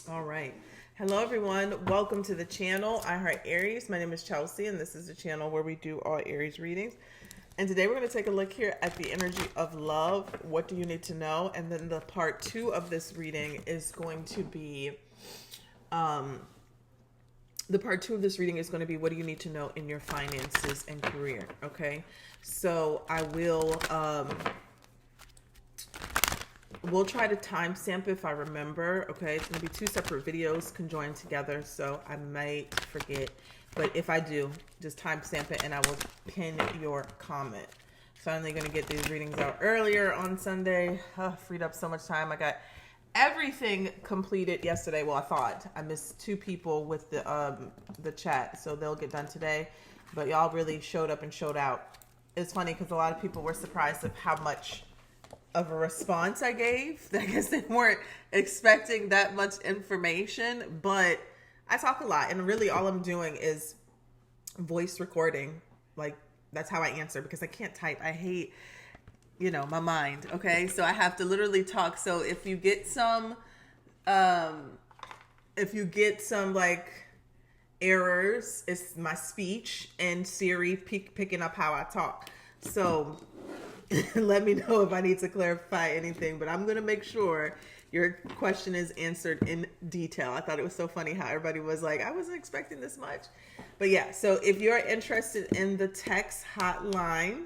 All right. Hello, everyone. Welcome to the channel, iHeart Aries. My name is Chelsea, and this is the channel where we do all Aries readings. And today we're going to take a look here at the energy of love. What do you need to know? And then the part 2 of this reading is going to be, what do you need to know in your finances and career? Okay. So I will, we'll try to timestamp if I remember. Okay, it's going to be 2 separate videos conjoined together, so I might forget. But if I do, just timestamp it and I will pin your comment. Finally going to get these readings out earlier on Sunday. Freed up so much time. I got everything completed yesterday. Well, I thought. I missed 2 people with the chat, so they'll get done today. But y'all really showed up and showed out. It's funny because a lot of people were surprised of how much of a response I gave. I guess they weren't expecting that much information, but I talk a lot, and really all I'm doing is voice recording. Like, that's how I answer because I can't type. I hate, my mind. Okay. So I have to literally talk. So if you get some like errors, it's my speech and Siri picking up how I talk. So let me know if I need to clarify anything, but I'm going to make sure your question is answered in detail. I thought it was so funny how everybody was like, I wasn't expecting this much. But yeah, so if you're interested in the text hotline,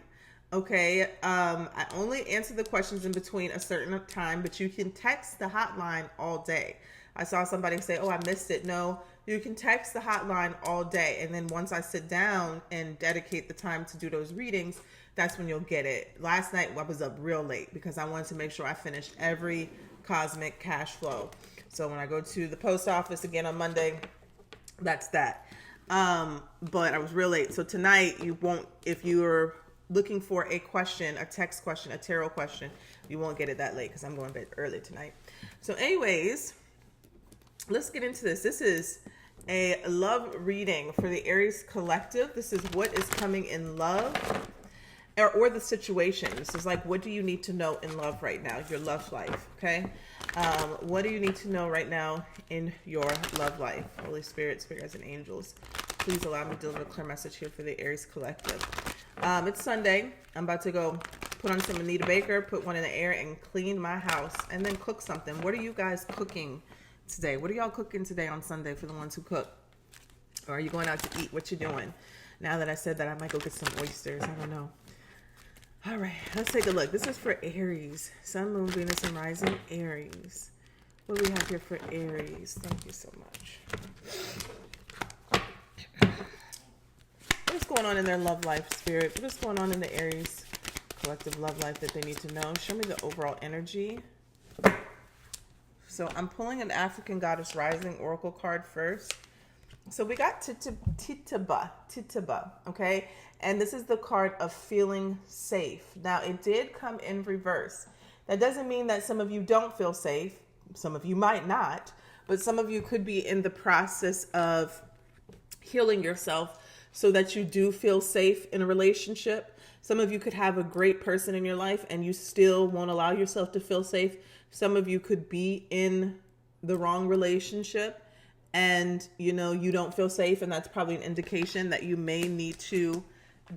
okay, I only answer the questions in between a certain time, but you can text the hotline all day. I saw somebody say, oh, I missed it. No, you can text the hotline all day. And then once I sit down and dedicate the time to do those readings, that's when you'll get it. Last night I was up real late because I wanted to make sure I finished every cosmic cash flow. So when I go to the post office again on Monday, that's that. But I was real late. So tonight you won't, if you're looking for a question, a text question, a tarot question, you won't get it that late because I'm going to bed early tonight. So anyways, let's get into this. This is a love reading for the Aries collective. This is what is coming in love. Or the situation. This is like, what do you need to know in love right now? Your love life, okay? What do you need to know right now in your love life? Holy Spirit, spirits, and angels, please allow me to deliver a clear message here for the Aries collective. It's Sunday. I'm about to go put on some Anita Baker, put one in the air, and clean my house, and then cook something. What are you guys cooking today? What are y'all cooking today on Sunday for the ones who cook? Or are you going out to eat? What you doing? Now that I said that, I might go get some oysters. I don't know. All right, let's take a look. This is for Aries. Sun, Moon, Venus, and Rising Aries. What do we have here for Aries? Thank you so much. What's going on in their love life, Spirit? What's going on in the Aries collective love life that they need to know? Show me the overall energy. So I'm pulling an African Goddess Rising Oracle card first. So we got Tituba, okay? And this is the card of feeling safe. Now, it did come in reverse. That doesn't mean that some of you don't feel safe. Some of you might not. But some of you could be in the process of healing yourself so that you do feel safe in a relationship. Some of you could have a great person in your life and you still won't allow yourself to feel safe. Some of you could be in the wrong relationship and you don't feel safe, and that's probably an indication that you may need to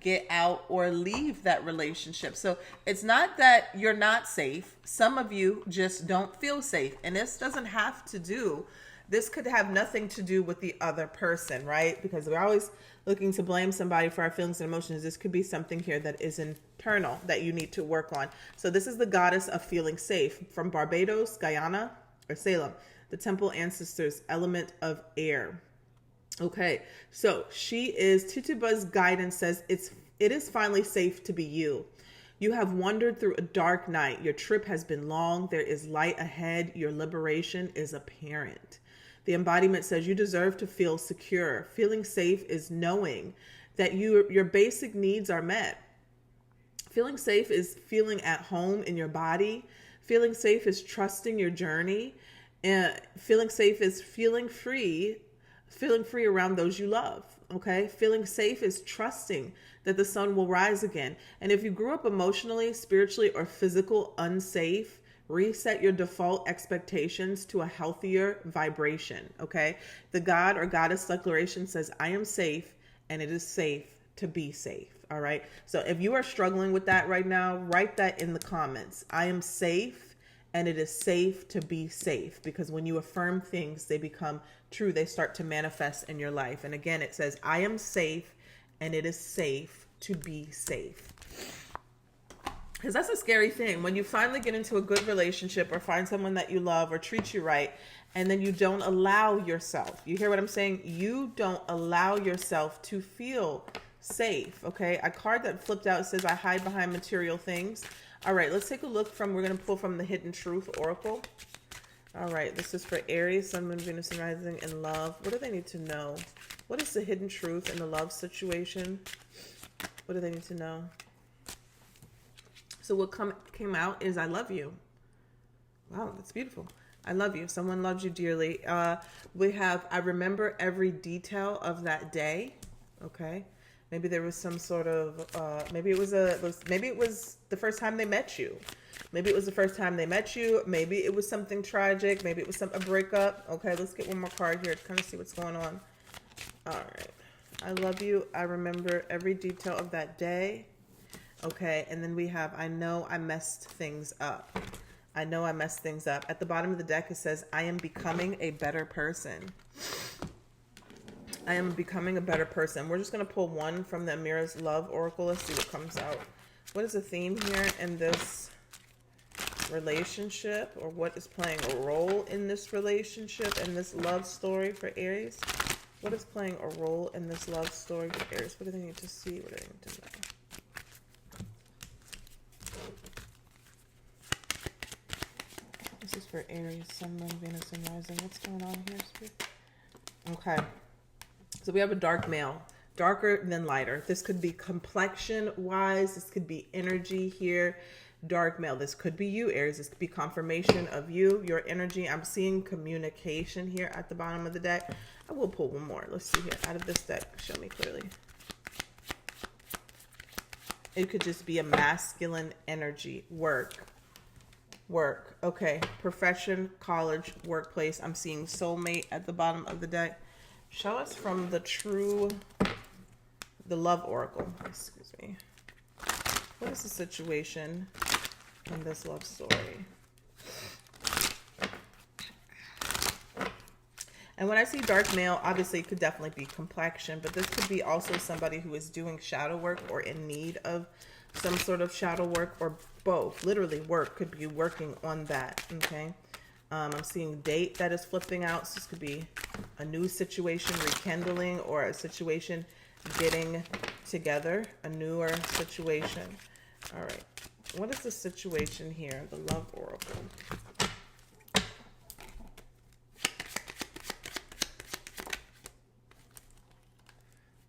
get out or leave that relationship. So it's not that you're not safe. Some of you just don't feel safe, and this could have nothing to do with the other person, right? Because we're always looking to blame somebody for our feelings and emotions. This could be something here that is internal that you need to work on. So this is the goddess of feeling safe from Barbados, Guyana, or Salem. The temple ancestors, element of air. Okay, so Tituba's guidance says it is finally safe to be you. You have wandered through a dark night. Your trip has been long. There is light ahead. Your liberation is apparent. The embodiment says you deserve to feel secure. Feeling safe is knowing that your basic needs are met. Feeling safe is feeling at home in your body. Feeling safe is trusting your journey. And feeling safe is feeling free around those you love. Okay. Feeling safe is trusting that the sun will rise again. And if you grew up emotionally, spiritually, or physical unsafe, Reset your default expectations to a healthier vibration, okay? The God or Goddess declaration says, I am safe and it is safe to be safe, all right? So if you are struggling with that right now, write that in the comments. I am safe and it is safe to be safe, because when you affirm things, they become true. They start to manifest in your life. And again, it says, I am safe and it is safe to be safe. Because that's a scary thing. When you finally get into a good relationship or find someone that you love or treats you right, and then you don't allow yourself, you hear what I'm saying? You don't allow yourself to feel safe, okay? A card that flipped out says, I hide behind material things. All right, let's take a look from, we're going to pull from the Hidden Truth Oracle. All right, this is for Aries, Sun, Moon, Venus, and Rising in love. What do they need to know? What is the hidden truth in the love situation? What do they need to know? So what came out is, I love you. Wow, that's beautiful. I love you. Someone loves you dearly. We have, I remember every detail of that day. Okay. Maybe there was some sort of, maybe it was the first time they met you. Maybe it was the first time they met you. Maybe it was something tragic. Maybe it was a breakup. Okay. Let's get one more card here to kind of see what's going on. All right. I love you. I remember every detail of that day. Okay. And then we have, I know I messed things up. I know I messed things up. At the bottom of the deck, it says, I am becoming a better person. I am becoming a better person. We're just going to pull one from the Amira's Love Oracle. Let's see what comes out. What is the theme here in this relationship, or what is playing a role in this relationship and this love story for Aries? What is playing a role in this love story for Aries? What do they need to see? What do they need to know? This is for Aries, Sun, Moon, Venus, and Rising. What's going on here, Spirit? Okay. So we have a dark male, darker than lighter. This could be complexion-wise. This could be energy here. Dark male. This could be you, Aries. This could be confirmation of you, your energy. I'm seeing communication here at the bottom of the deck. I will pull one more. Let's see here. Out of this deck, show me clearly. It could just be a masculine energy. Work. Okay. Profession, college, workplace. I'm seeing soulmate at the bottom of the deck. Show us from the Love Oracle. Excuse me. What is the situation in this love story? And when I see dark male, obviously it could definitely be complexion, but this could be also somebody who is doing shadow work or in need of some sort of shadow work, or both. Literally work, could be working on that, okay? I'm seeing date that is flipping out. So this could be a new situation rekindling, or a situation getting together, a newer situation. All right. What is the situation here? The Love Oracle.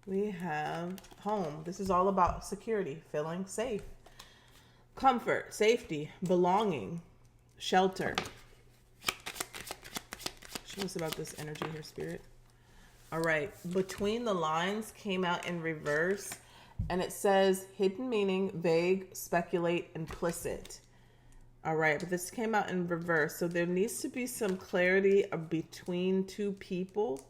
We have home. This is all about security, feeling safe, comfort, safety, belonging, shelter. Show us about this energy here, Spirit. All right. Between the lines came out in reverse, and it says hidden meaning, vague, speculate, implicit. All right. But this came out in reverse. So there needs to be some clarity between two people.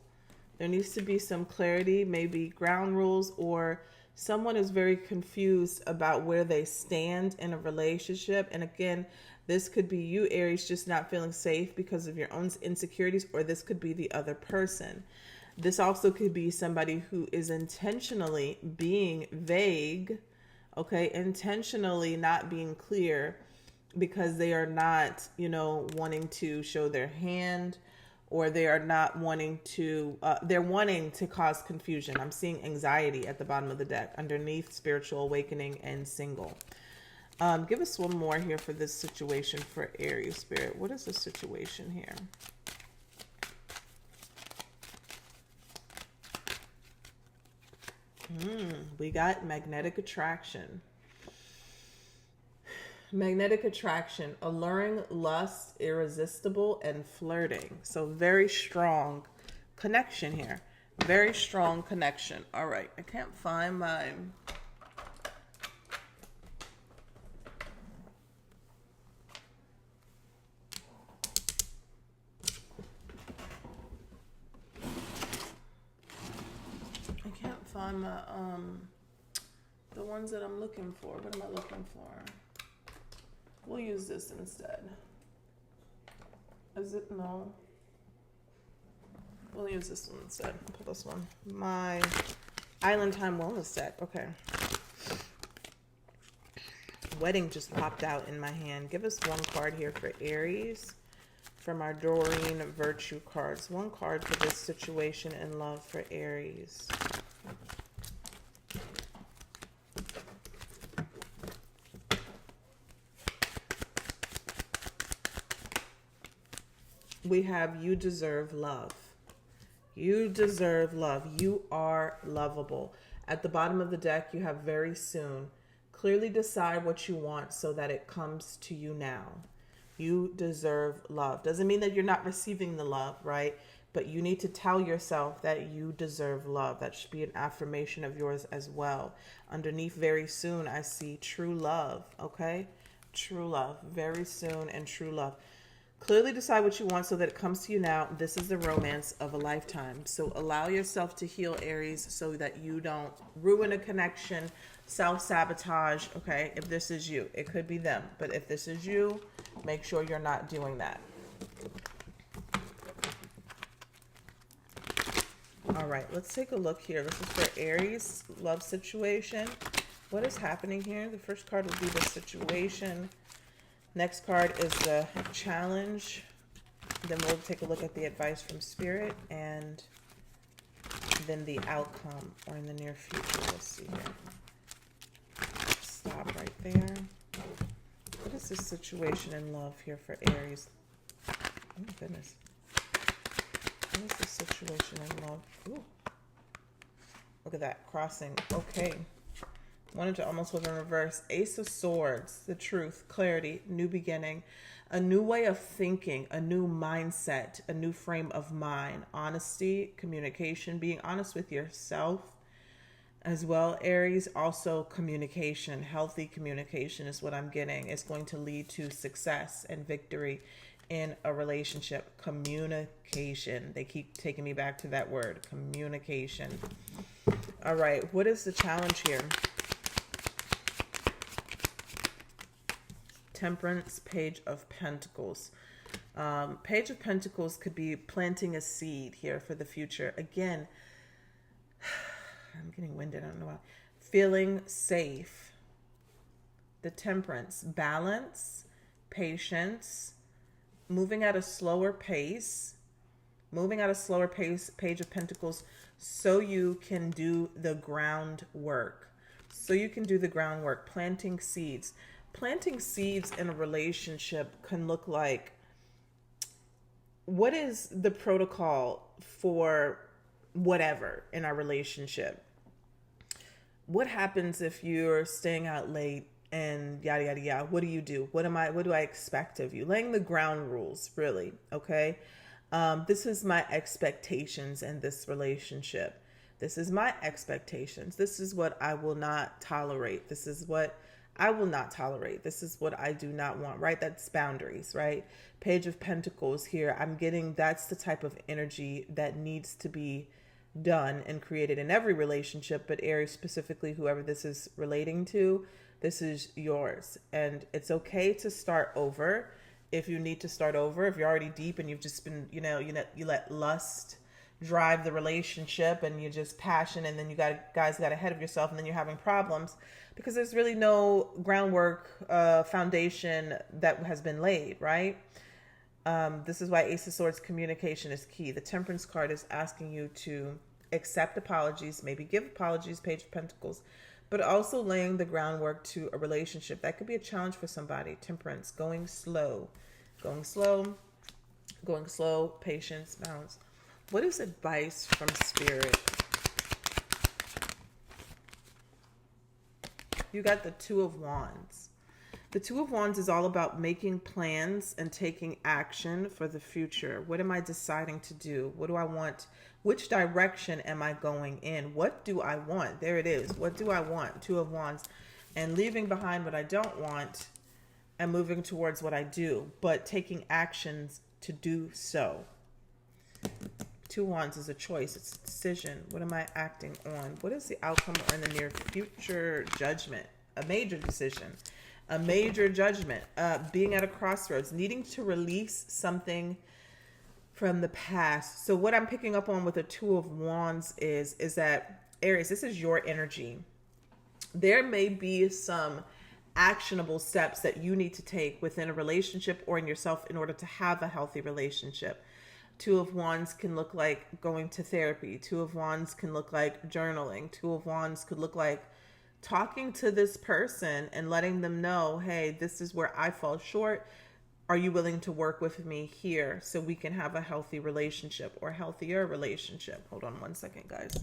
There needs to be some clarity, maybe ground rules, or someone is very confused about where they stand in a relationship. And again, this could be you, Aries, just not feeling safe because of your own insecurities, or this could be the other person. This also could be somebody who is intentionally being vague, okay, intentionally not being clear because they are not, wanting to show their hand, or they are not wanting to, they're wanting to cause confusion. I'm seeing anxiety at the bottom of the deck, underneath spiritual awakening and single. Give us one more here for this situation for Aries, Spirit. What is the situation here? We got magnetic attraction. Magnetic attraction, alluring, lust, irresistible, and flirting. So very strong connection here. Very strong connection. All right. I can't find my... find my the ones that I'm looking for. What am I looking for? We'll use this instead. Is it? No. We'll use this one instead. Pull this one. My Island Time Wellness Set. Okay. Wedding just popped out in my hand. Give us one card here for Aries from our Doreen Virtue cards. One card for this situation in love for Aries. We have you deserve love. You deserve love. You are lovable. At the bottom of the deck, you have very soon. Clearly decide what you want so that it comes to you now. You deserve love. Doesn't mean that you're not receiving the love, right? But you need to tell yourself that you deserve love. That should be an affirmation of yours as well. Underneath very soon, I see true love, okay? True love. Very soon and true love. Clearly decide what you want so that it comes to you now. This is the romance of a lifetime. So allow yourself to heal, Aries, so that you don't ruin a connection, self-sabotage, okay? If this is you, it could be them. But if this is you, make sure you're not doing that. All right, let's take a look here. This is for Aries love situation. What is happening here? The first card will be the situation. Next card is the challenge. Then we'll take a look at the advice from Spirit and then the outcome or in the near future. Let's see here. Stop right there. What is this situation in love here for Aries? Oh my goodness. What is this situation in love? Ooh. Look at that crossing. Okay. Wanted to almost flip in reverse. Ace of Swords, the truth, clarity, new beginning, a new way of thinking, a new mindset, a new frame of mind, honesty, communication, being honest with yourself as well. Aries, also communication, healthy communication is what I'm getting. It's going to lead to success and victory in a relationship. Communication. They keep taking me back to that word, communication. All right, what is the challenge here? Temperance, Page of Pentacles. Page of Pentacles could be planting a seed here for the future. Again, I'm getting winded. I don't know why. Feeling safe. The Temperance, balance, patience, moving at a slower pace. Moving at a slower pace, Page of Pentacles, so you can do the groundwork. So you can do the groundwork, planting seeds. Planting seeds in a relationship can look like, what is the protocol for whatever in our relationship? What happens if you're staying out late and yada, yada, yada? What do you do? What do I expect of you? Laying the ground rules, really, okay? This is my expectations in this relationship. This is my expectations. This is what I will not tolerate. This is what I will not tolerate. This is what I do not want, right? That's boundaries, right? Page of Pentacles here. I'm getting that's the type of energy that needs to be done and created in every relationship, but Aries specifically, whoever this is relating to, this is yours. And it's okay to start over if you need to start over. If you're already deep and you've just been, you let lust drive the relationship and you're just passion, and then you guys got ahead of yourself, and then you're having problems because there's really no groundwork, foundation that has been laid, right? This is why Ace of Swords, communication is key. The Temperance card is asking you to accept apologies, maybe give apologies, Page of Pentacles, but also laying the groundwork to a relationship. That could be a challenge for somebody. Temperance, going slow, patience, balance. What is advice from Spirit? You got the Two of Wands. The Two of Wands is all about making plans and taking action for the future. What am I deciding to do? What do I want? Which direction am I going in? What do I want? There it is. What do I want? Two of Wands. And leaving behind what I don't want and moving towards what I do, but taking actions to do so. Two of Wands is a choice. It's a decision. What am I acting on? What is the outcome or in the near future? Judgment. A major decision. A major judgment. Being at a crossroads. Needing to release something from the past. So what I'm picking up on with the Two of Wands is that, Aries, this is your energy. There may be some actionable steps that you need to take within a relationship or in yourself in order to have a healthy relationship. Two of Wands can look like going to therapy. Two of Wands can look like journaling. Two of Wands could look like talking to this person and letting them know, hey, this is where I fall short. Are you willing to work with me here so we can have a healthy relationship or healthier relationship? Hold on one second, guys.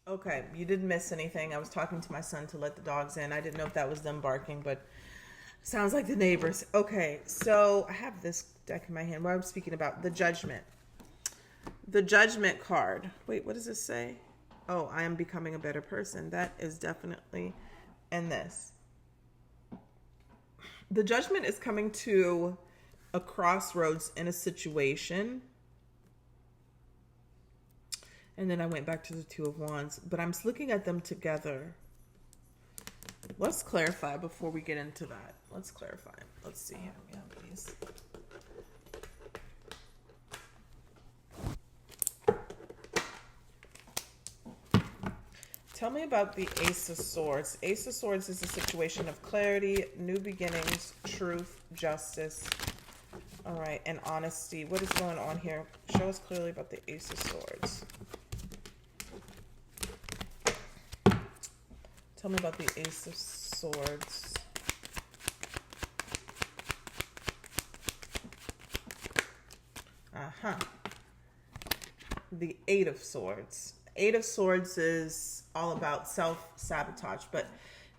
Okay, you didn't miss anything. I was talking to my son to let the dogs in. I didn't know if that was them barking, but sounds like the neighbors. Okay, so I have this deck in my hand. What I'm speaking about, the Judgment. The Judgment card. Wait, what does this say? Oh, I am becoming a better person. That is definitely in this. The Judgment is coming to a crossroads in a situation. And then I went back to the Two of Wands, but I'm looking at them together. Let's clarify before we get into that. Let's clarify. Let's see here. We have these. Tell me about the Ace of Swords. Ace of Swords is a situation of clarity, new beginnings, truth, justice. All right, and honesty. What is going on here? Show us clearly about the Ace of Swords. Tell me about the Ace of Swords. The Eight of Swords. Eight of Swords is all about self-sabotage, but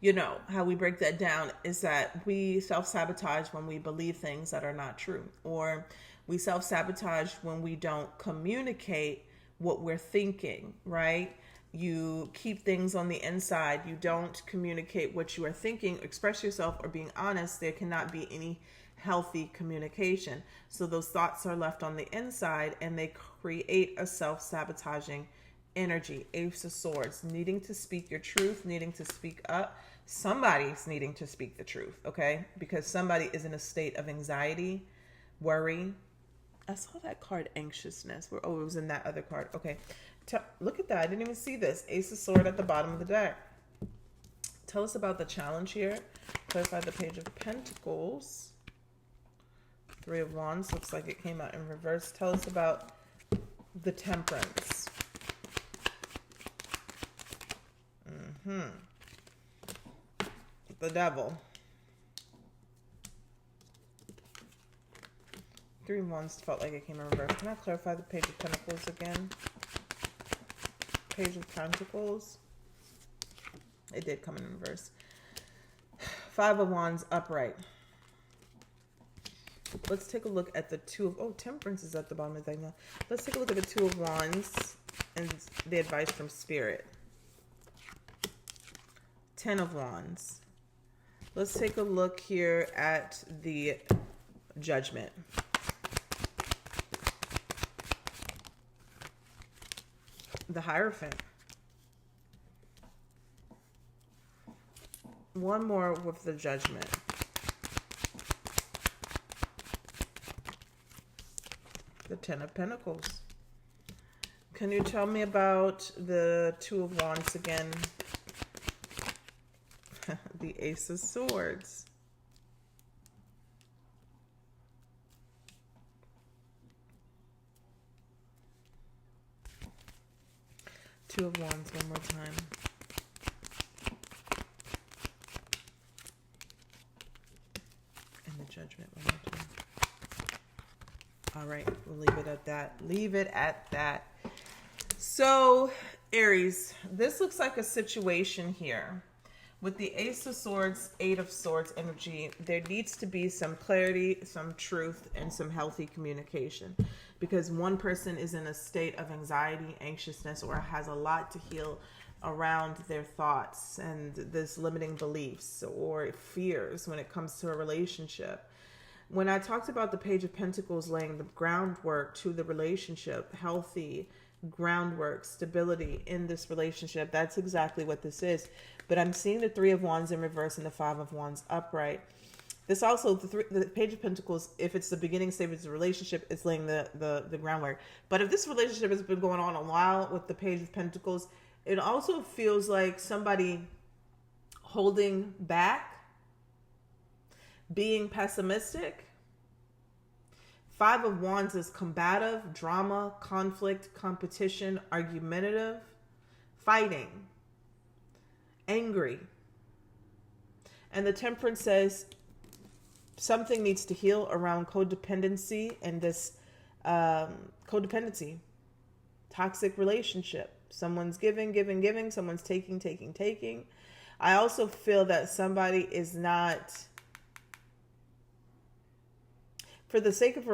you know how we break that down is that we self-sabotage when we believe things that are not true, or we self-sabotage when we don't communicate what we're thinking, right? You keep things on the inside. You don't communicate what you are thinking, express yourself, or being honest. There cannot be any healthy communication. So those thoughts are left on the inside and they create a self-sabotaging energy. Ace of Swords, needing to speak your truth, needing to speak up. Somebody's needing to speak the truth, okay? Because somebody is in a state of anxiety, worry. I saw that card, anxiousness. Oh, it was in that other card. Okay. Look at that. I didn't even see this. Ace of Sword at the bottom of the deck. Tell us about the challenge here. Clarify the Page of Pentacles. Three of Wands. Looks like it came out in reverse. Tell us about the Temperance. The Devil. Three of Wands felt like it came in reverse. Can I clarify the Page of Pentacles again? Page of Pentacles. It did come in reverse. Five of Wands upright. Let's take a look at the Two of... Oh, Temperance is at the bottom of the thing now. Let's take a look at the Two of Wands and the advice from Spirit. Ten of Wands. Let's take a look here at the Judgment. The Hierophant. One more with the Judgment. The Ten of Pentacles. Can you tell me about the Two of Wands again? The Ace of Swords. Two of Wands one more time. And the Judgment one more time. All right, we'll leave it at that. Leave it at that. So, Aries, this looks like a situation here With the Ace of Swords, Eight of Swords energy, there needs to be some clarity, some truth, and some healthy communication. Because one person is in a state of anxiety, anxiousness, or has a lot to heal around their thoughts and this limiting beliefs or fears when it comes to a relationship. When I talked about the Page of Pentacles laying the groundwork to the relationship, healthy groundwork, stability in this relationship, that's exactly what this is. But I'm seeing the Three of Wands in reverse and the Five of Wands upright. This also, the Page of Pentacles, if it's the beginning stage of the relationship, it's laying the groundwork. But if this relationship has been going on a while with the Page of Pentacles, it also feels like somebody holding back, being pessimistic. Five of Wands is combative, drama, conflict, competition, argumentative, fighting, angry. And the Temperance says something needs to heal around codependency and this codependency, toxic relationship. Someone's giving, someone's taking. I also feel that somebody is not, for the sake of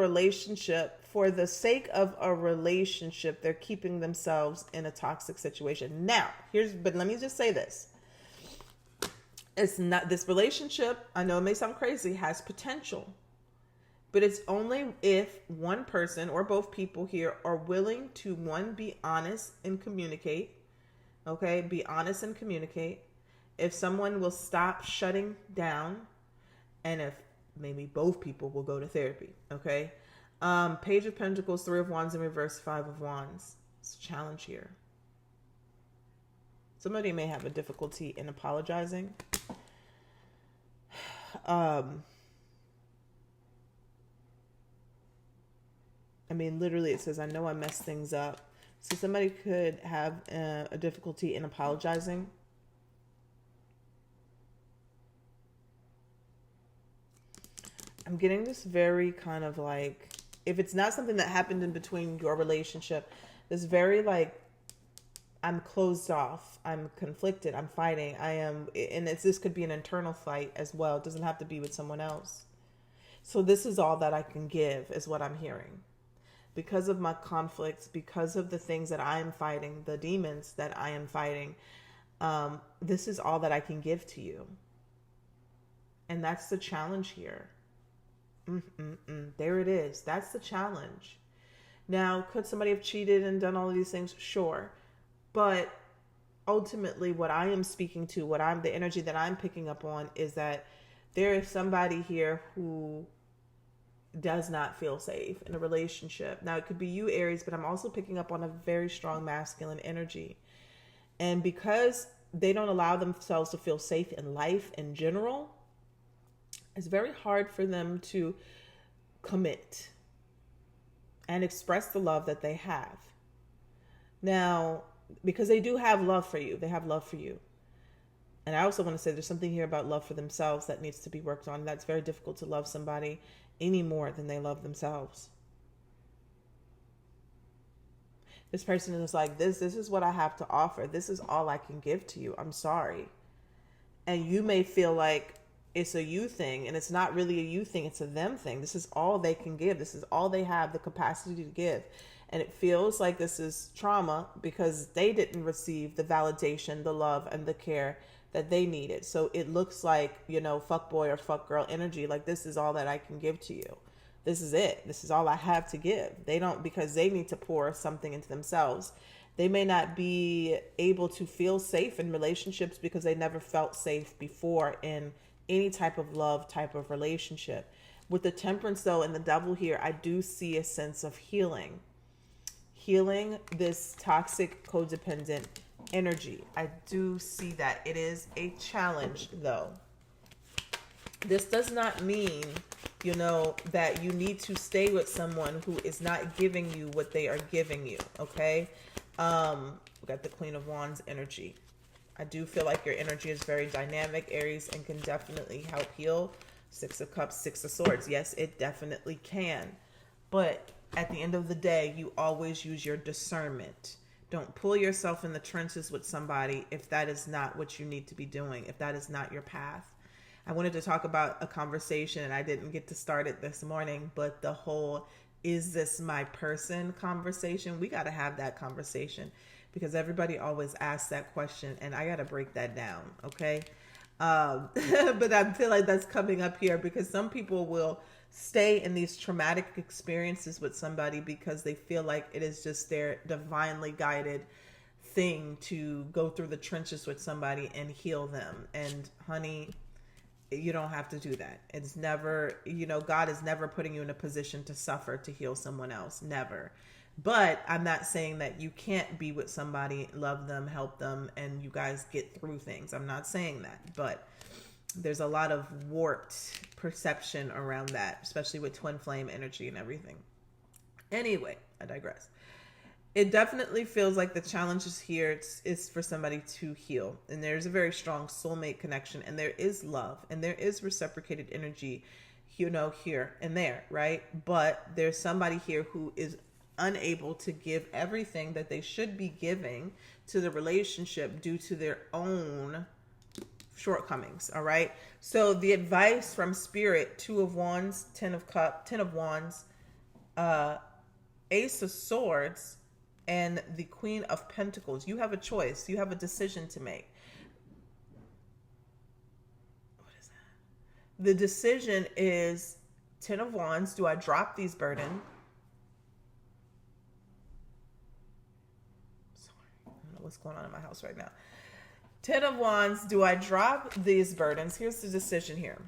a relationship, they're keeping themselves in a toxic situation. Now, but let me just say this. It's not, this relationship, I know it may sound crazy, has potential. But it's only if one person or both people here are willing to, one, be honest and communicate. Okay? Be honest and communicate. If someone will stop shutting down, and if maybe both people will go to therapy. Okay? Page of Pentacles, Three of Wands in reverse, Five of Wands. It's a challenge here. Somebody may have a difficulty in apologizing. I mean, literally it says, I know I messed things up. So somebody could have a difficulty in apologizing. I'm getting this very kind of like, if it's not something that happened in between your relationship, this very like, I'm closed off, I'm conflicted, I'm fighting, this could be an internal fight as well. It doesn't have to be with someone else. So this is all that I can give is what I'm hearing. Because of my conflicts, because of the things that I am fighting, the demons that I am fighting, this is all that I can give to you. And that's the challenge here. There it is. That's the challenge. Now, could somebody have cheated and done all of these things? Sure. But ultimately, what I am speaking to, the energy that I'm picking up on is that there is somebody here who does not feel safe in a relationship. Now, it could be you, Aries, but I'm also picking up on a very strong masculine energy. And because they don't allow themselves to feel safe in life in general, it's very hard for them to commit and express the love that they have. Now, because they do have love for you. They have love for you. And I also want to say there's something here about love for themselves that needs to be worked on. That's very difficult to love somebody any more than they love themselves. This person is like, this is what I have to offer. This is all I can give to you. I'm sorry. And you may feel like it's a you thing, and it's not really a you thing. It's a them thing. This is all they can give. This is all they have the capacity to give. And it feels like this is trauma because they didn't receive the validation, the love, and the care that they needed. So it looks like, fuck boy or fuck girl energy. Like, this is all that I can give to you. This is it. This is all I have to give. They don't, because they need to pour something into themselves. They may not be able to feel safe in relationships because they never felt safe before in any type of love, type of relationship. With the Temperance though, and the Devil here, I do see a sense of healing this toxic codependent energy. I do see that. It is a challenge though. This does not mean, that you need to stay with someone who is not giving you what they are giving you. Okay. We got the Queen of Wands energy. I do feel like your energy is very dynamic, Aries, and can definitely help heal. Six of Cups, Six of Swords. Yes, it definitely can. But at the end of the day, you always use your discernment, Don't pull yourself in the trenches with somebody if that is not what you need to be doing, if that is not your path. I wanted to talk about a conversation, and I didn't get to start it this morning, but the whole "is this my person" conversation, we got to have that conversation, because everybody always asks that question, and I got to break that down, okay? But I feel like that's coming up here because some people will stay in these traumatic experiences with somebody because they feel like it is just their divinely guided thing to go through the trenches with somebody and heal them. And honey, you don't have to do that. It's never, God is never putting you in a position to suffer to heal someone else. Never. But I'm not saying that you can't be with somebody, love them, help them, and you guys get through things. I'm not saying that. But there's a lot of warped perception around that, especially with twin flame energy and everything. Anyway, I digress. It definitely feels like the challenge is here is for somebody to heal. And there's a very strong soulmate connection, and there is love, and there is reciprocated energy, here and there, right? But there's somebody here who is unable to give everything that they should be giving to the relationship due to their own shortcomings. All right. So the advice from Spirit: 2 of Wands, 10 of Wands, Ace of Swords, and the Queen of Pentacles. You have a choice. You have a decision to make. What is that? The decision is 10 of Wands. Do I drop these burdens? Sorry, I don't know what's going on in my house right now. 10 of Wands, do I drop these burdens? Here's the decision here.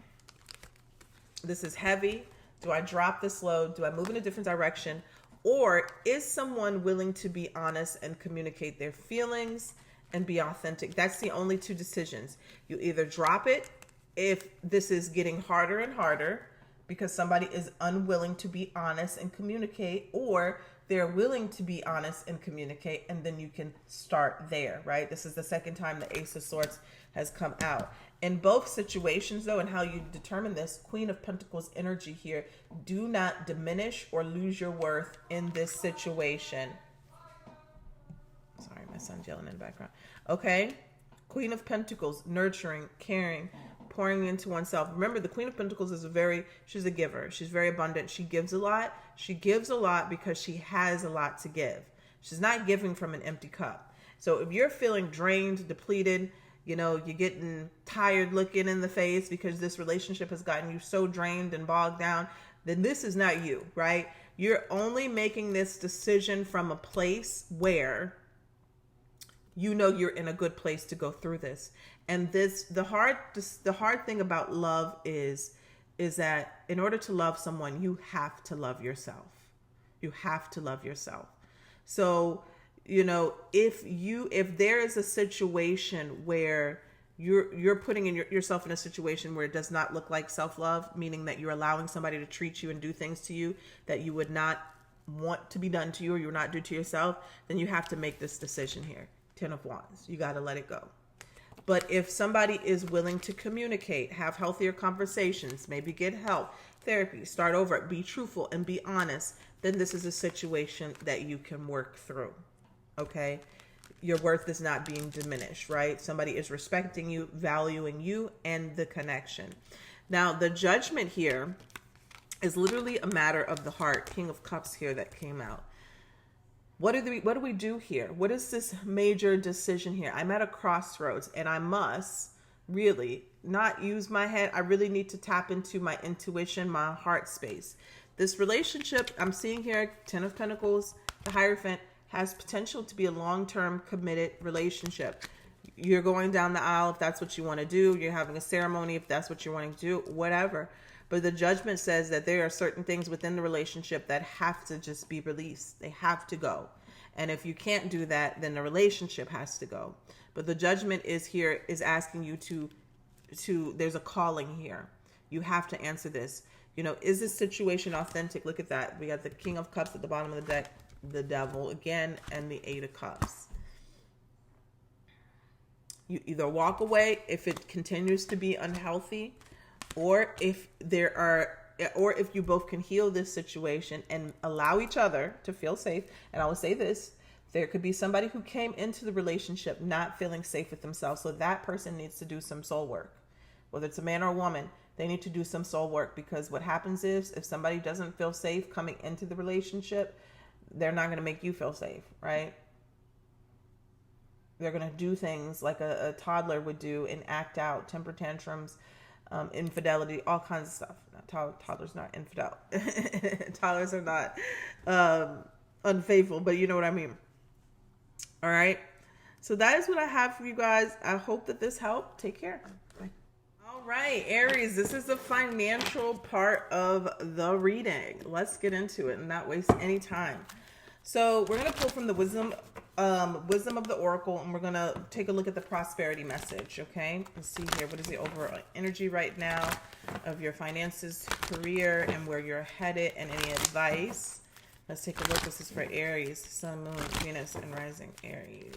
This is heavy. Do I drop this load? Do I move in a different direction? Or is someone willing to be honest and communicate their feelings and be authentic? That's the only 2 decisions. You either drop it if this is getting harder and harder because somebody is unwilling to be honest and communicate, or they're willing to be honest and communicate, and then you can start there, right? This is the second time the Ace of Swords has come out. In both situations, though, and how you determine this, Queen of Pentacles energy here, do not diminish or lose your worth in this situation. Sorry, my son's yelling in the background. Okay? Queen of Pentacles, nurturing, caring, pouring into oneself. Remember, the Queen of Pentacles is she's a giver. She's very abundant. She gives a lot. She gives a lot because she has a lot to give. She's not giving from an empty cup. So if you're feeling drained, depleted, you're getting tired looking in the face because this relationship has gotten you so drained and bogged down, then this is not you, right? You're only making this decision from a place where you're in a good place to go through this. And the hard thing about love is that in order to love someone, you have to love yourself. You have to love yourself. So, if there is a situation where you're putting yourself in a situation where it does not look like self-love, meaning that you're allowing somebody to treat you and do things to you that you would not want to be done to you or you would not do to yourself, then you have to make this decision here. 10 of Wands. You got to let it go. But if somebody is willing to communicate, have healthier conversations, maybe get help, therapy, start over, be truthful and be honest, then this is a situation that you can work through. Okay? Your worth is not being diminished, right? Somebody is respecting you, valuing you, and the connection. Now, the Judgment here is literally a matter of the heart. King of Cups here that came out. What do we do here? What is this major decision here? I'm at a crossroads, and I must really not use my head. I really need to tap into my intuition, my heart space. This relationship I'm seeing here, 10 of Pentacles, the Hierophant, has potential to be a long-term committed relationship. You're going down the aisle if that's what you want to do. You're having a ceremony if that's what you're wanting to do, whatever. But the Judgment says that there are certain things within the relationship that have to just be released. They have to go. And if you can't do that, then the relationship has to go. But the Judgment is asking you to there's a calling here. You have to answer this. Is this situation authentic? Look at that. We got the King of Cups at the bottom of the deck, the Devil again, and the 8 of Cups. You either walk away if it continues to be unhealthy, or if you both can heal this situation and allow each other to feel safe. And I will say this, There could be somebody who came into the relationship not feeling safe with themselves. So that person needs to do some soul work. Whether it's a man or a woman, they need to do some soul work, because what happens is if somebody doesn't feel safe coming into the relationship, they're not going to make you feel safe, right? They're going to do things like a toddler would do and act out, temper tantrums, infidelity, all kinds of stuff. Toddlers not infidel. Toddlers are not unfaithful, but you know what I mean. All right. So that is what I have for you guys. I hope that this helped. Take care. Bye. All right, Aries, this is the financial part of the reading. Let's get into it and not waste any time. So we're going to pull from the wisdom of the oracle, and we're going to take a look at the prosperity message. Okay. Let's see here. What is the overall energy right now of your finances, career, and where you're headed, and any advice? Let's take a look. This is for Aries, Sun, Moon, Venus, and Rising Aries.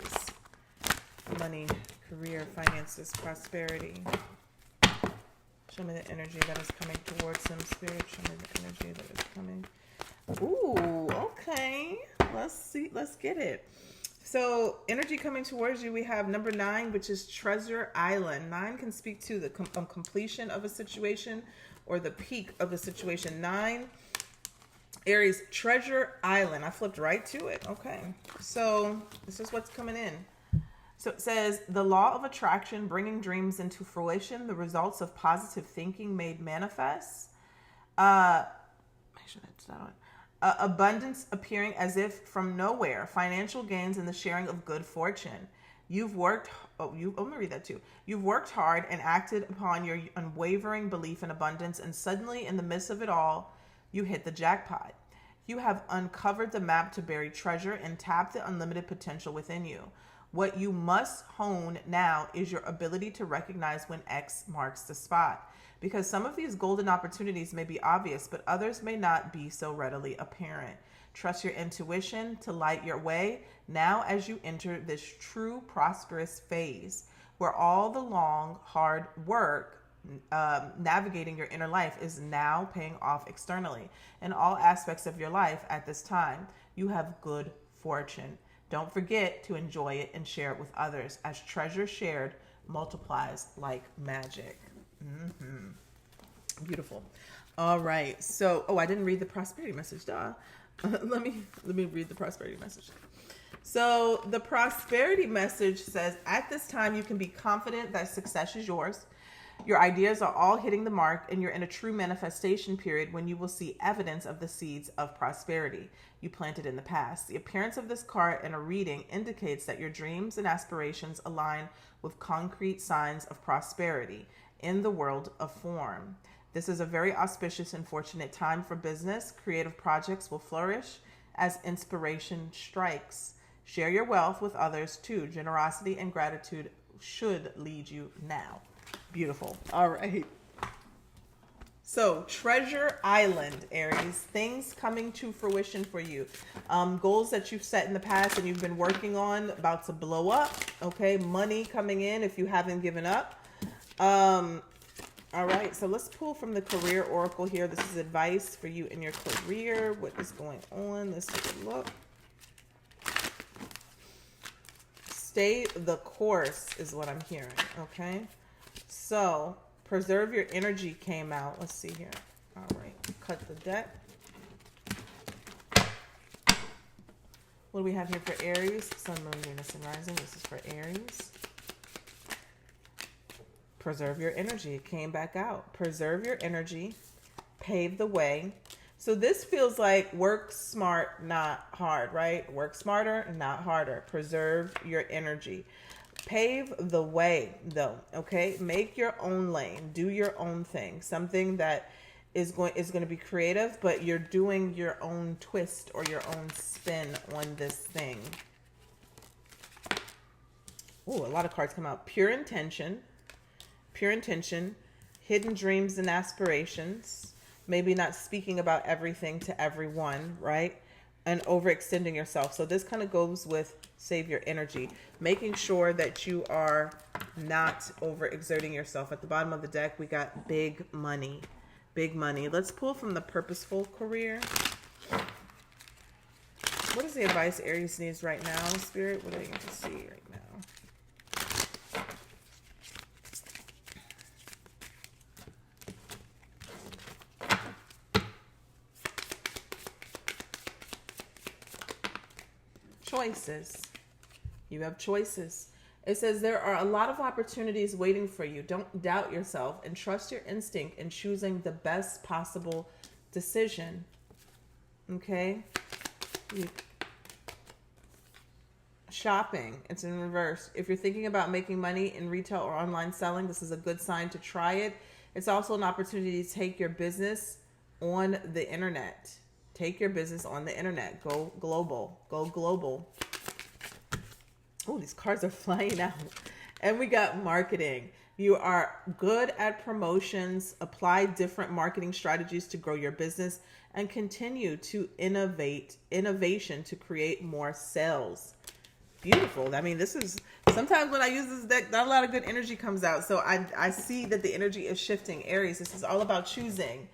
Money, career, finances, prosperity. Show me the energy that is coming towards them, Spirit. Show me the energy that is coming. Ooh, okay. Let's see. Let's get it. So energy coming towards you, we have number 9, which is Treasure Island. 9 can speak to the completion of a situation or the peak of a situation. 9, Aries, Treasure Island. I flipped right to it. Okay. So this is what's coming in. So it says, the law of attraction, bringing dreams into fruition, the results of positive thinking made manifest. Make sure that's not on. Abundance appearing as if from nowhere, financial gains and the sharing of good fortune. Let me read that too. You've worked hard and acted upon your unwavering belief in abundance, and suddenly in the midst of it all, you hit the jackpot. You have uncovered the map to buried treasure and tapped the unlimited potential within you. What you must hone now is your ability to recognize when X marks the spot. Because some of these golden opportunities may be obvious, but others may not be so readily apparent. Trust your intuition to light your way now as you enter this true prosperous phase, where all the long, hard work navigating your inner life is now paying off externally. In all aspects of your life at this time, you have good fortune. Don't forget to enjoy it and share it with others, as treasure shared multiplies like magic. Mm-hmm. Beautiful. All right. So, I didn't read the prosperity message, duh. Let me read the prosperity message. So the prosperity message says, at this time, you can be confident that success is yours. Your ideas are all hitting the mark, and you're in a true manifestation period when you will see evidence of the seeds of prosperity you planted in the past. The appearance of this card in a reading indicates that your dreams and aspirations align with concrete signs of prosperity in the world of form. This is a very auspicious and fortunate time for business. Creative projects will flourish as inspiration strikes. Share your wealth with others too. Generosity and gratitude should lead you now. Beautiful. All right. So, Treasure Island, Aries, things coming to fruition for you. Goals that you've set in the past and you've been working on, about to blow up. Okay, money coming in if you haven't given up. All right, so let's pull from the career oracle here. This is advice for you in your career. What is going on? Let's take a look. Stay the course is what I'm hearing, okay? So, preserve your energy came out. Let's see here. All right, cut the deck. What do we have here for Aries? Sun, Moon, Venus, and Rising. This is for Aries. Preserve your energy. It came back out. Preserve your energy. Pave the way. So this feels like work smart, not hard, right? Work smarter, not harder. Preserve your energy. Pave the way, though, okay? Make your own lane. Do your own thing. Something that is going to be creative, but you're doing your own twist or your own spin on this thing. Ooh, a lot of cards come out. Pure intention, hidden dreams and aspirations. Maybe not speaking about everything to everyone, right? And overextending yourself. So this kind of goes with save your energy. Making sure that you are not overexerting yourself. At the bottom of the deck, we got big money. Big money. Let's pull from the purposeful career. What is the advice Aries needs right now, Spirit? What do they need to see right now? Choices. You have choices. It says there are a lot of opportunities waiting for you. Don't doubt yourself and trust your instinct in choosing the best possible decision. Okay? Shopping. It's in reverse. If you're thinking about making money in retail or online selling, this is a good sign to try it. It's also an opportunity to take your business on the internet. Take your business on the internet. Go global. Go global. Oh, these cards are flying out. And we got marketing. You are good at promotions. Apply different marketing strategies to grow your business and continue to innovation to create more sales. Beautiful. I mean, this is, sometimes when I use this deck, not a lot of good energy comes out. So I see that the energy is shifting. Aries, this is all about choosing,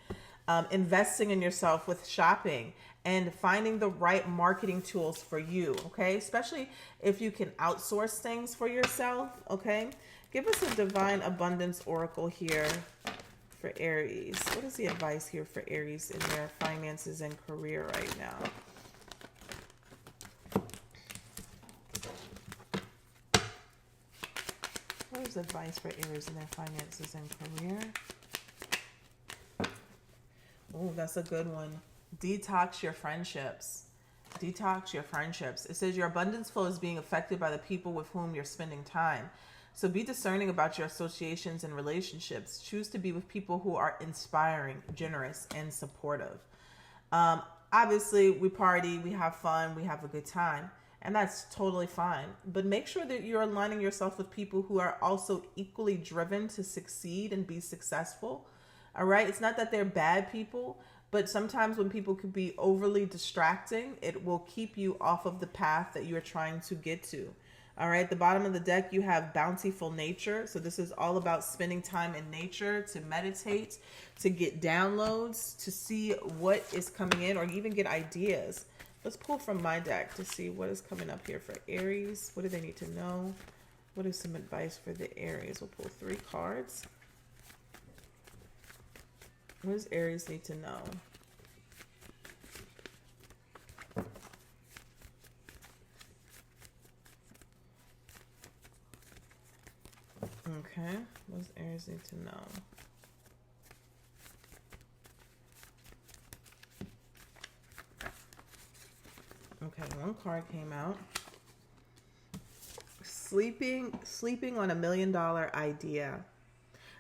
investing in yourself with shopping, and finding the right marketing tools for you, okay? Especially if you can outsource things for yourself, okay? Give us a divine abundance oracle here for Aries. What is the advice here for Aries in their finances and career right now? What is advice for Aries in their finances and career? Oh, that's a good one. Detox your friendships. Detox your friendships. It says your abundance flow is being affected by the people with whom you're spending time. So be discerning about your associations and relationships. Choose to be with people who are inspiring, generous, and supportive. Obviously, we party, we have fun, we have a good time, and that's totally fine. But make sure that you're aligning yourself with people who are also equally driven to succeed and be successful. All right? It's not that they're bad people, but sometimes when people could be overly distracting, it will keep you off of the path that you're trying to get to. All right, the bottom of the deck, you have bountiful nature. So this is all about spending time in nature, to meditate, to get downloads, to see what is coming in, or even get ideas. Let's pull from my deck to see what is coming up here for Aries. What do they need to know? What is some advice for the Aries? We'll pull 3 cards. What does Aries need to know? Okay, what does Aries need to know? Okay, 1 card came out. Sleeping on $1 million idea.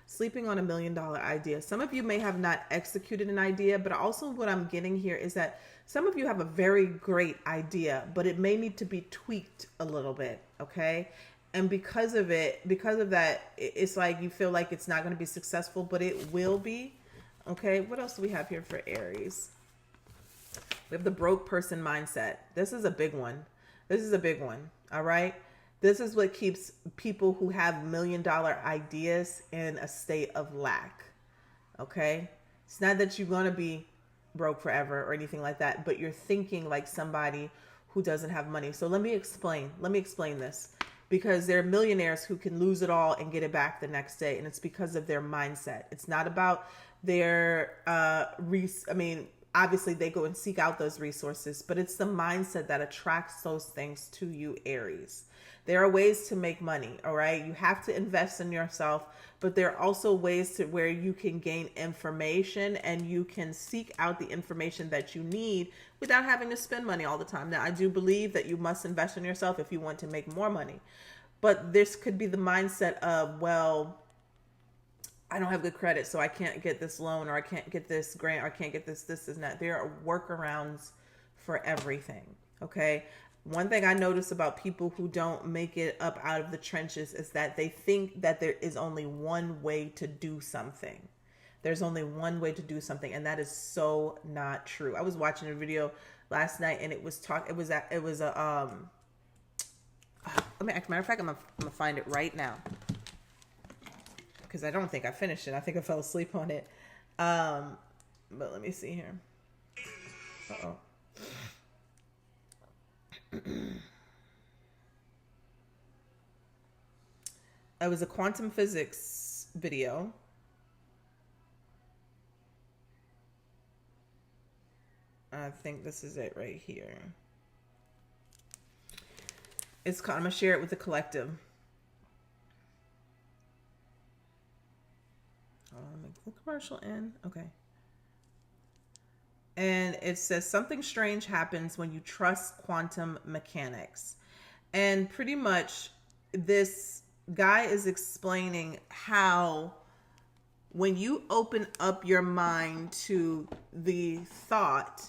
Sleeping on $1 million idea. Some of you may have not executed an idea, but also what I'm getting here is that some of you have a very great idea, but it may need to be tweaked a little bit, okay? And because of that, it's like you feel like it's not going to be successful, but it will be, okay? What else do we have here for Aries? We have the broke person mindset. This is a big one. This is a big one, all right? This is what keeps people who have $1 million ideas in a state of lack, okay? It's not that you're going to be broke forever or anything like that, but you're thinking like somebody who doesn't have money. So let me explain this, because there are millionaires who can lose it all and get it back the next day, and it's because of their mindset. It's not about their, obviously they go and seek out those resources, but it's the mindset that attracts those things to you, Aries. There are ways to make money, all right? You have to invest in yourself, but there are also ways to where you can gain information and you can seek out the information that you need without having to spend money all the time. Now, I do believe that you must invest in yourself if you want to make more money, but this could be the mindset of, well, I don't have good credit, so I can't get this loan, or I can't get this grant, or I can't get this and that. There are workarounds for everything, okay? One thing I notice about people who don't make it up out of the trenches is that they think that there is only one way to do something. There's only one way to do something, and that is so not true. I was watching a video last night, and it was matter of fact, I'm gonna find it right now, because I don't think I finished it. I think I fell asleep on it. But let me see here. It was a quantum physics video. I think this is it right here. I'm going to share it with the collective. Make the commercial in. Okay. And it says something strange happens when you trust quantum mechanics. And pretty much this guy is explaining how when you open up your mind to the thought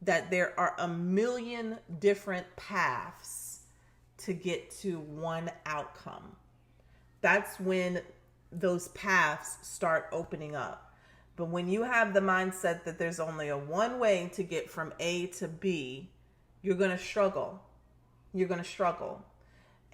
that there are a million different paths to get to one outcome, that's when those paths start opening up. But when you have the mindset that there's only a one way to get from A to B, you're going to struggle. You're going to struggle.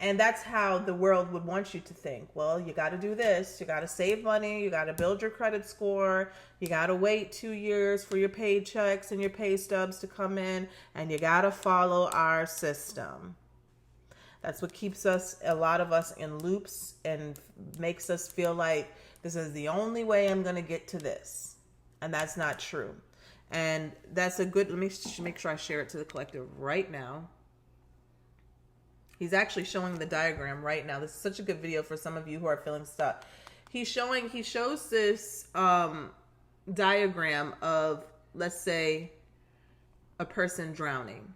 And that's how the world would want you to think. Well, you got to do this. You got to save money. You got to build your credit score. You got to wait 2 years for your paychecks and your pay stubs to come in. And you got to follow our system. That's what keeps us, a lot of us, in loops and makes us feel like this is the only way I'm going to get to this. And that's not true. And that's a good, let me make sure I share it to the collective right now. He's actually showing the diagram right now. This is such a good video for some of you who are feeling stuck. He shows this diagram of, let's say, a person drowning.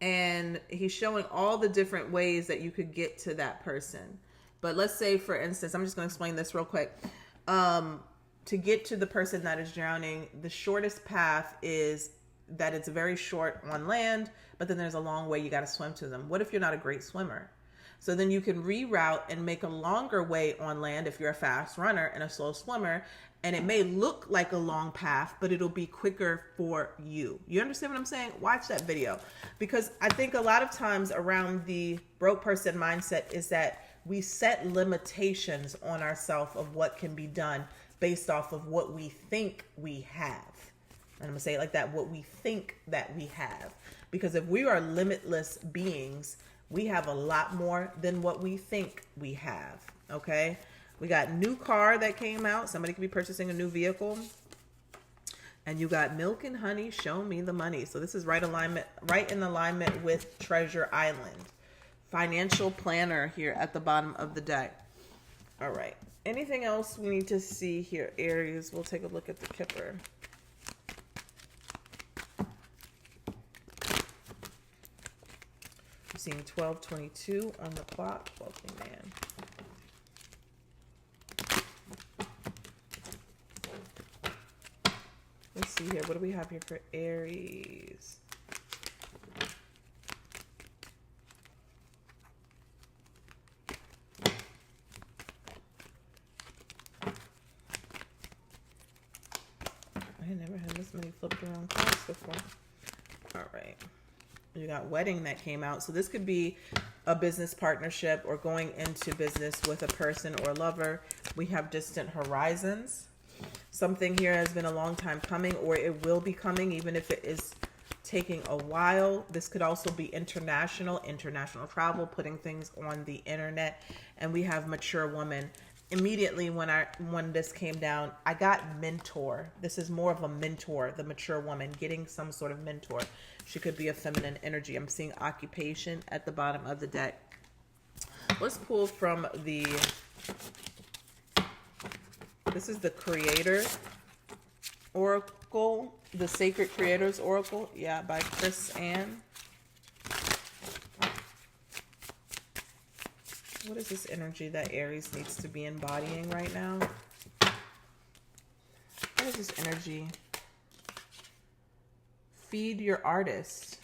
And he's showing all the different ways that you could get to that person. But let's say, for instance, I'm just going to explain this real quick. To get to the person that is drowning, the shortest path is that it's very short on land, but then there's a long way you got to swim to them. What if you're not a great swimmer? So then you can reroute and make a longer way on land if you're a fast runner and a slow swimmer. And it may look like a long path, but it'll be quicker for you. You understand what I'm saying? Watch that video. Because I think a lot of times around the broke person mindset is that we set limitations on ourselves of what can be done based off of what we think we have. And I'm going to say it like that, what we think that we have. Because if we are limitless beings, we have a lot more than what we think we have. Okay? We got new car that came out. Somebody could be purchasing a new vehicle. And you got milk and honey, show me the money. So this is right in alignment with Treasure Island. Financial planner here at the bottom of the deck. All right. Anything else we need to see here, Aries? We'll take a look at the Kipper. I'm seeing 12:22 on the clock. Wealthy man. Let's see here. What do we have here for Aries? I never had this many flipped around cards before. All right. You got wedding that came out. So this could be a business partnership or going into business with a person or lover. We have distant horizons. Something here has been a long time coming, or it will be coming, even if it is taking a while. This could also be international travel, putting things on the internet. And we have mature woman. Immediately when this came down, I got mentor. This is more of a mentor, the mature woman, getting some sort of mentor. She could be a feminine energy. I'm seeing occupation at the bottom of the deck. Let's pull from the... This is the Creator Oracle, the Sacred Creators Oracle. Yeah, by Chris Ann. What is this energy that Aries needs to be embodying right now? What is this energy? Feed your artist.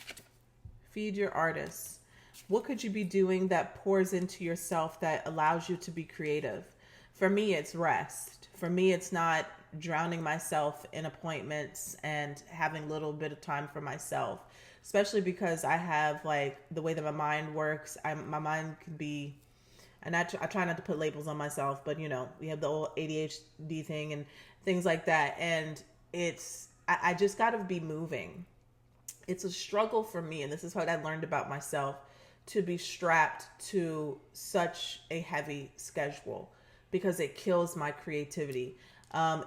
Feed your artist. What could you be doing that pours into yourself that allows you to be creative? For me, it's rest. For me, it's not drowning myself in appointments and having a little bit of time for myself. Especially because I have, like, the way that my mind works. My mind can be... And I try not to put labels on myself, but, you know, we have the old ADHD thing and things like that. And I just got to be moving. it's a struggle for me, and this is what I learned about myself, to be strapped to such a heavy schedule because it kills my creativity.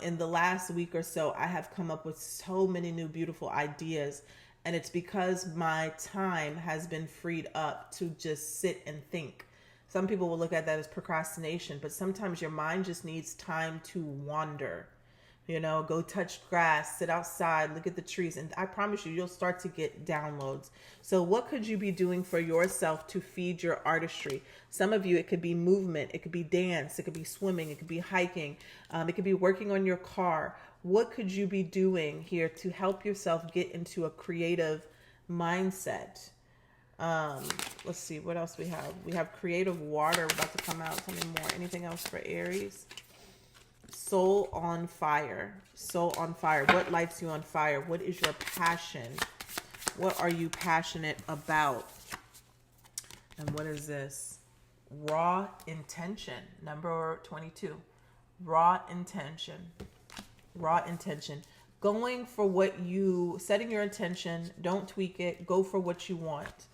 In the last week or so, I have come up with so many new beautiful ideas, and it's because my time has been freed up to just sit and think. Some people will look at that as procrastination, but sometimes your mind just needs time to wander. Go touch grass, sit outside, look at the trees, and I promise you, you'll start to get downloads. So what could you be doing for yourself to feed your artistry? Some of you, it could be movement, it could be dance, it could be swimming, it could be hiking, it could be working on your car. What could you be doing here to help yourself get into a creative mindset? Let's see what else we have. We have creative water about to come out. Tell me more. Anything else for Aries? Soul on fire. Soul on fire. What lights you on fire? What is your passion? What are you passionate about? And what is this? Raw intention. Number 22. Raw intention. Raw intention. Going for setting your intention. Don't tweak it. Go for what you want,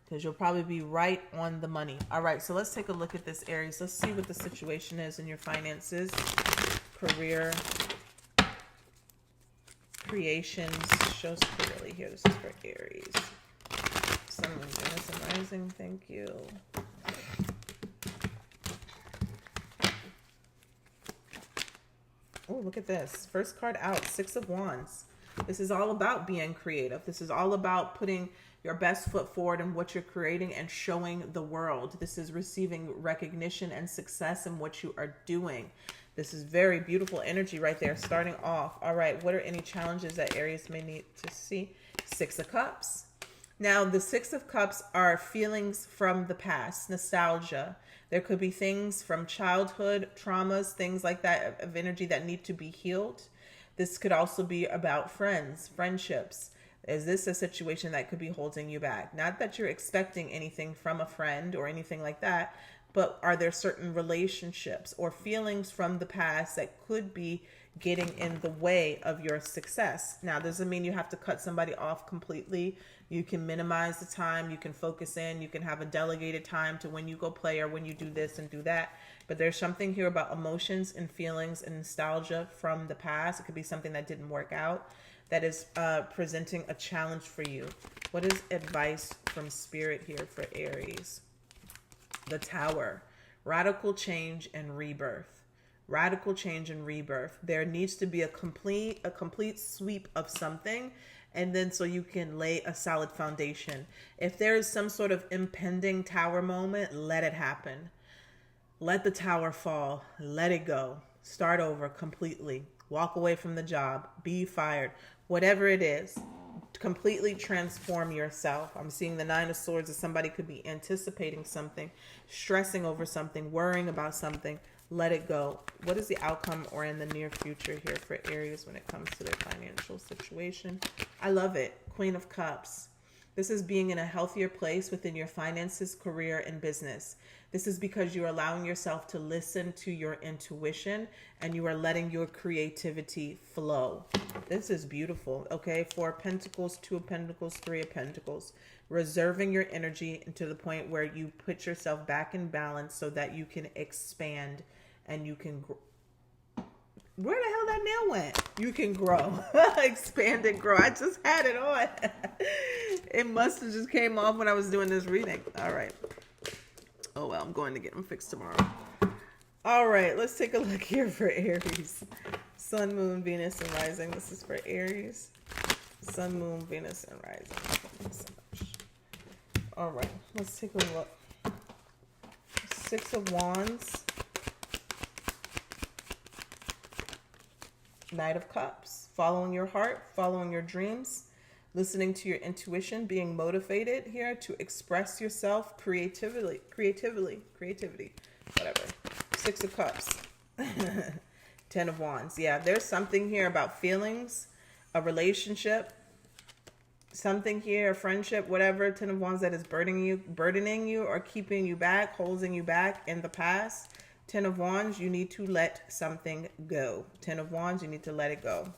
because you'll probably be right on the money. All right, so let's take a look at this, Aries. Let's see what the situation is in your finances, career, creations. Shows clearly here. This is for Aries. Sun, Moon, Venus, and Rising. Thank you. Oh, look at this. First card out, Six of Wands. This is all about being creative. This is all about putting your best foot forward in what you're creating and showing the world. This is receiving recognition and success in what you are doing. This is very beautiful energy right there, starting off. All right, what are any challenges that Aries may need to see? Six of Cups. Now, the Six of Cups are feelings from the past, nostalgia. There could be things from childhood, traumas, things like that of energy that need to be healed. This could also be about friends, friendships. Is this a situation that could be holding you back? Not that you're expecting anything from a friend or anything like that, but are there certain relationships or feelings from the past that could be getting in the way of your success? Now, doesn't mean you have to cut somebody off completely. You can minimize the time. You can focus in. You can have a delegated time to when you go play or when you do this and do that. But there's something here about emotions and feelings and nostalgia from the past. It could be something that didn't work out that is presenting a challenge for you. What is advice from Spirit here for Aries? The Tower. Radical change and rebirth. Radical change and rebirth. There needs to be a complete sweep of something, and then so you can lay a solid foundation. If there is some sort of impending tower moment, let it happen. Let the tower fall. Let it go. Start over completely. Walk away from the job. Be fired. Whatever it is, completely transform yourself. I'm seeing the Nine of Swords as somebody could be anticipating something, stressing over something, worrying about something. Let it go. What is the outcome or in the near future here for Aries when it comes to their financial situation? I love it. Queen of Cups. This is being in a healthier place within your finances, career, and business. This is because you're allowing yourself to listen to your intuition and you are letting your creativity flow. This is beautiful. Okay. 4 of Pentacles, 2 of Pentacles, 3 of Pentacles. Reserving your energy to the point where you put yourself back in balance so that you can expand and you can grow. Where the hell that nail went? You can grow. Expand and grow. I just had it on. It must have just came off when I was doing this reading. All right. Oh, well, I'm going to get them fixed tomorrow. All right. Let's take a look here for Aries. Sun, Moon, Venus, and Rising. This is for Aries. Sun, Moon, Venus, and Rising. Thank you so much. All right. Let's take a look. 6 of Wands. Knight of Cups. Following your heart, following your dreams, listening to your intuition, being motivated here to express yourself creatively, whatever. 6 of Cups. 10 of Wands. Yeah, there's something here about feelings, a relationship, something here, a friendship, whatever. 10 of Wands that is burdening you or keeping you back, holding you back in the past. 10 of Wands, you need to let something go. 10 of Wands, you need to let it go.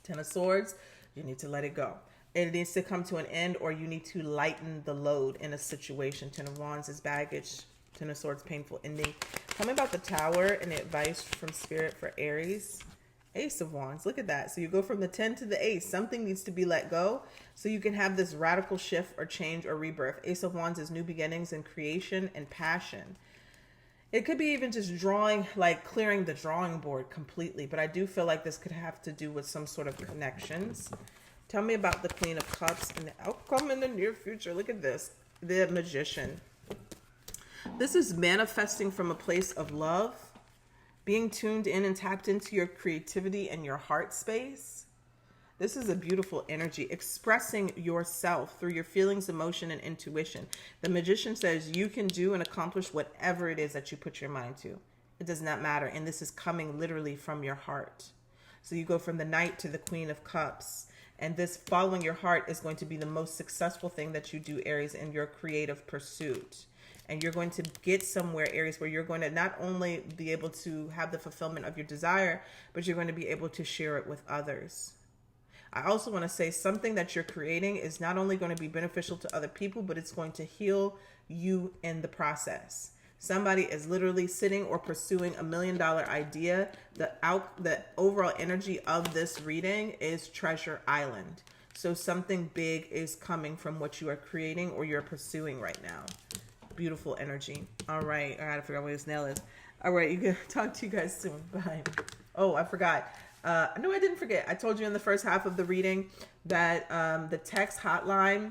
10 of Swords, you need to let it go. it needs to come to an end, or you need to lighten the load in a situation. Ten of Wands is baggage. Ten of Swords, painful ending. Tell me about the Tower and the advice from Spirit for Aries. Ace of Wands, look at that. So you go from the 10 to the Ace. Something needs to be let go so you can have this radical shift or change or rebirth. Ace of Wands is new beginnings and creation and passion. It could be even just drawing, like clearing the drawing board completely. But I do feel like this could have to do with some sort of connections. Tell me about the Queen of Cups and the outcome in the near future. Look at this. The Magician. This is manifesting from a place of love, being tuned in and tapped into your creativity and your heart space. This is a beautiful energy, expressing yourself through your feelings, emotion, and intuition. The Magician says you can do and accomplish whatever it is that you put your mind to. It does not matter. And this is coming literally from your heart. So you go from the Knight to the Queen of Cups. And this following your heart is going to be the most successful thing that you do, Aries, in your creative pursuit. And you're going to get somewhere, Aries, where you're going to not only be able to have the fulfillment of your desire, but you're going to be able to share it with others. I also want to say something that you're creating is not only going to be beneficial to other people, but it's going to heal you in the process. Somebody is literally sitting or pursuing $1 million idea. The overall energy of this reading is Treasure Island. So something big is coming from what you are creating or you're pursuing right now. Beautiful energy. All right. I gotta figure out where this nail is. All right. You can talk to you guys soon. Bye. Oh, I forgot. No, I didn't forget. I told you in the first half of the reading that the text hotline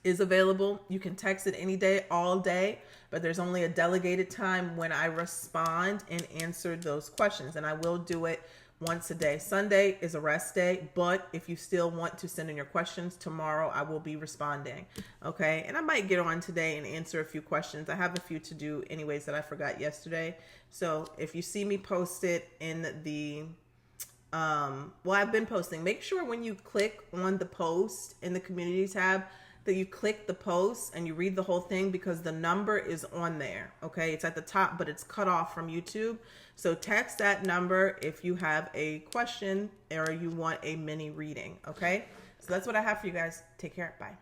is available. You can text it any day, all day, but there's only a delegated time when I respond and answer those questions. And I will do it once a day. Sunday is a rest day, but if you still want to send in your questions, tomorrow I will be responding. Okay. And I might get on today and answer a few questions. I have a few to do anyways that I forgot yesterday. So if you see me post it in the, well, I've been posting, make sure when you click on the post in the community tab that you click the post and you read the whole thing, because the number is on there. Okay. It's at the top, but it's cut off from YouTube. So text that number if you have a question or you want a mini reading. Okay. So that's what I have for you guys. Take care. Bye.